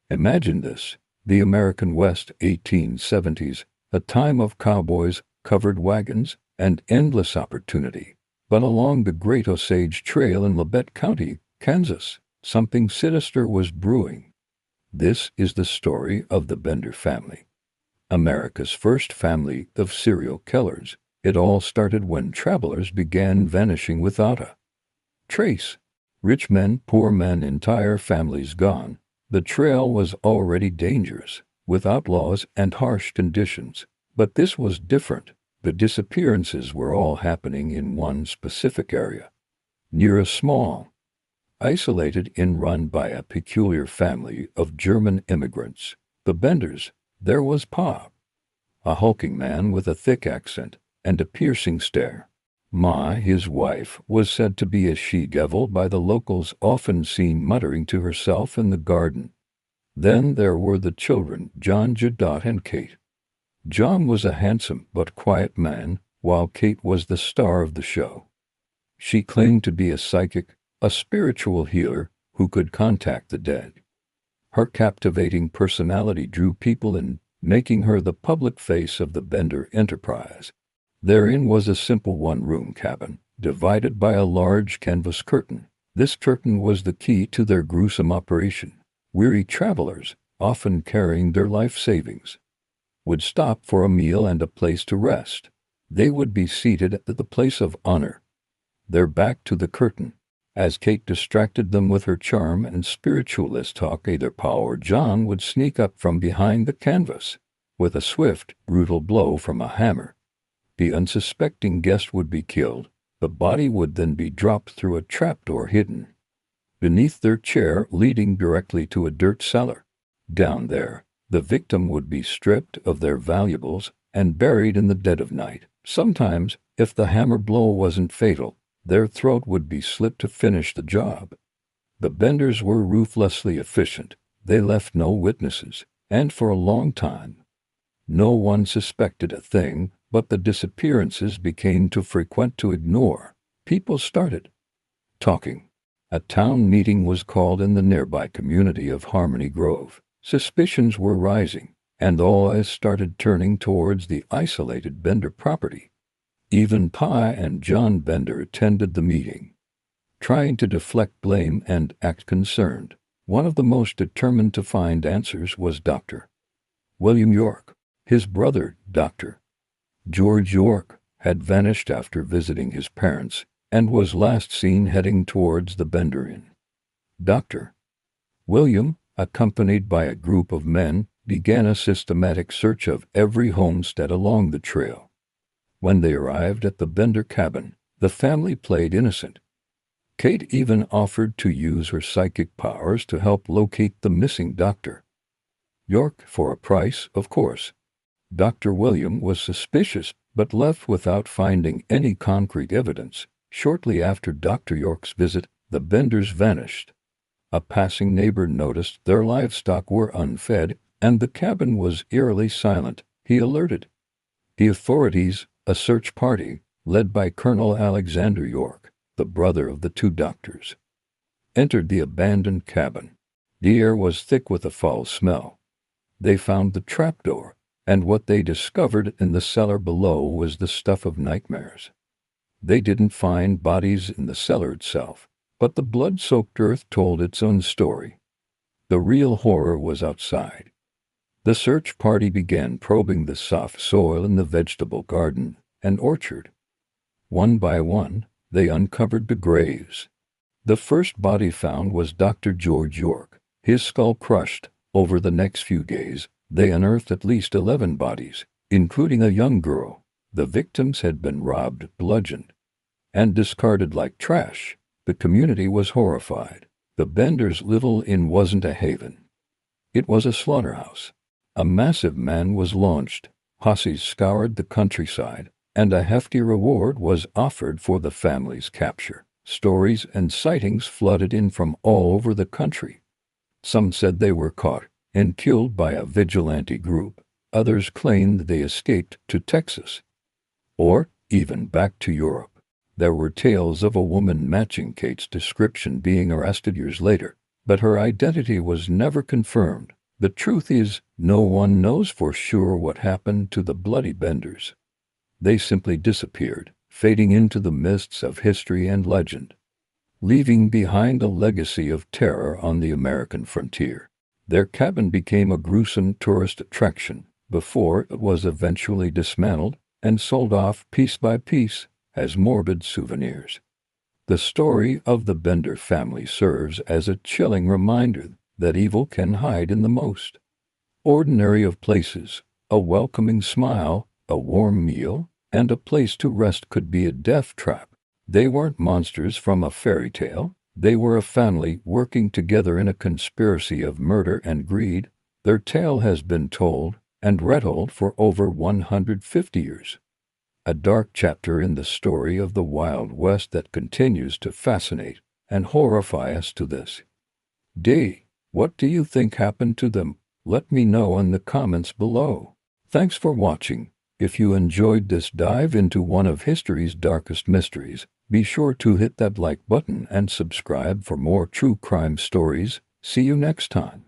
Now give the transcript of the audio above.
Imagine this, the American West 1870s, a time of cowboys, covered wagons, and endless opportunity. But along the Great Osage Trail in Labette County, Kansas, something sinister was brewing. This is the story of the Bender family, America's first family of serial killers. It all started when travelers began vanishing without a trace. Rich men, poor men, entire families gone. The trail was already dangerous, with outlaws and harsh conditions. But this was different. The disappearances were all happening in one specific area, near a small, isolated inn run by a peculiar family of German immigrants. The Benders. There was Pa, a hulking man with a thick accent and a piercing stare. Ma, his wife, was said to be a she-devil by the locals, often seen muttering to herself in the garden. Then there were the children, John, Jadot, and Kate. John was a handsome but quiet man, while Kate was the star of the show. She claimed to be a psychic, a spiritual healer who could contact the dead. Her captivating personality drew people in, making her the public face of the Bender enterprise. Their inn was a simple one-room cabin, divided by a large canvas curtain. This curtain was the key to their gruesome operation. Weary travelers, often carrying their life savings, would stop for a meal and a place to rest. They would be seated at the place of honor, their back to the curtain. As Kate distracted them with her charm and spiritualist talk, either Pa or John would sneak up from behind the canvas. With a swift, brutal blow from a hammer, the unsuspecting guest would be killed. The body would then be dropped through a trapdoor hidden beneath their chair, leading directly to a dirt cellar. Down there, the victim would be stripped of their valuables and buried in the dead of night. Sometimes, if the hammer blow wasn't fatal, their throat would be slit to finish the job. The Benders were ruthlessly efficient. They left no witnesses, and for a long time, no one suspected a thing, but the disappearances became too frequent to ignore. People started talking. A town meeting was called in the nearby community of Harmony Grove. Suspicions were rising, and all eyes started turning towards the isolated Bender property. Even Pa and John Bender attended the meeting, trying to deflect blame and act concerned. One of the most determined to find answers was Dr. William York. His brother, Dr. George York, had vanished after visiting his parents and was last seen heading towards the Bender Inn. Dr. William, accompanied by a group of men, began a systematic search of every homestead along the trail. When they arrived at the Bender cabin, the family played innocent. Kate even offered to use her psychic powers to help locate the missing Dr. York, for a price, of course. Dr. William was suspicious, but left without finding any concrete evidence. Shortly after Dr. York's visit, the Benders vanished. A passing neighbor noticed their livestock were unfed, and the cabin was eerily silent. He alerted the authorities. A search party, led by Colonel Alexander York, the brother of the two doctors, entered the abandoned cabin. The air was thick with a foul smell. They found the trapdoor, and what they discovered in the cellar below was the stuff of nightmares. They didn't find bodies in the cellar itself, but the blood-soaked earth told its own story. The real horror was outside. The search party began probing the soft soil in the vegetable garden and orchard. One by one, they uncovered the graves. The first body found was Dr. George York, his skull crushed. Over the next few days, they unearthed at least 11 bodies, including a young girl. The victims had been robbed, bludgeoned, and discarded like trash. The community was horrified. The Benders' little inn wasn't a haven. It was a slaughterhouse. A massive man was launched. Posses scoured the countryside, and a hefty reward was offered for the family's capture. Stories and sightings flooded in from all over the country. Some said they were caught and killed by a vigilante group. Others claimed they escaped to Texas, or even back to Europe. There were tales of a woman matching Kate's description being arrested years later, but her identity was never confirmed. The truth is, no one knows for sure what happened to the Bloody Benders. They simply disappeared, fading into the mists of history and legend, leaving behind a legacy of terror on the American frontier. Their cabin became a gruesome tourist attraction before it was eventually dismantled and sold off piece by piece as morbid souvenirs. The story of the Bender family serves as a chilling reminder that evil can hide in the most ordinary of places. A welcoming smile, a warm meal, and a place to rest could be a death trap. They weren't monsters from a fairy tale. They were a family working together in a conspiracy of murder and greed. Their tale has been told and retold for over 150 years. A dark chapter in the story of the Wild West that continues to fascinate and horrify us to this day. What do you think happened to them? Let me know in the comments below. Thanks for watching. If you enjoyed this dive into one of history's darkest mysteries, be sure to hit that like button and subscribe for more true crime stories. See you next time.